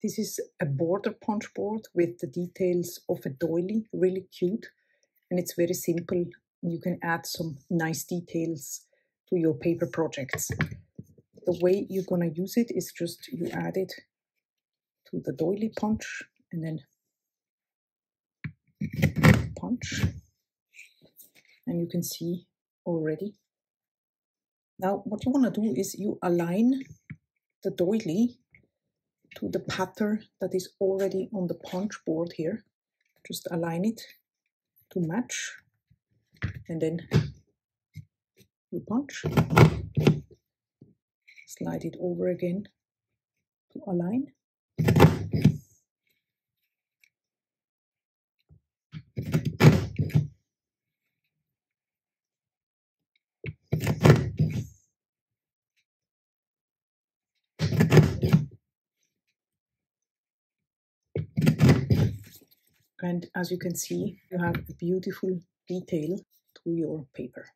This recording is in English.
This is a border punch board with the details of a doily, really cute, and it's very simple. You can add some nice details to your paper projects. The way you're gonna use it is just you add it to the doily punch and then punch, and you can see already. Now what you want to do is you align the doily to the pattern that is already on the punch board here. Just align it to match, and then you punch, slide it over again to align. And as you can see, you have a beautiful detail to your paper.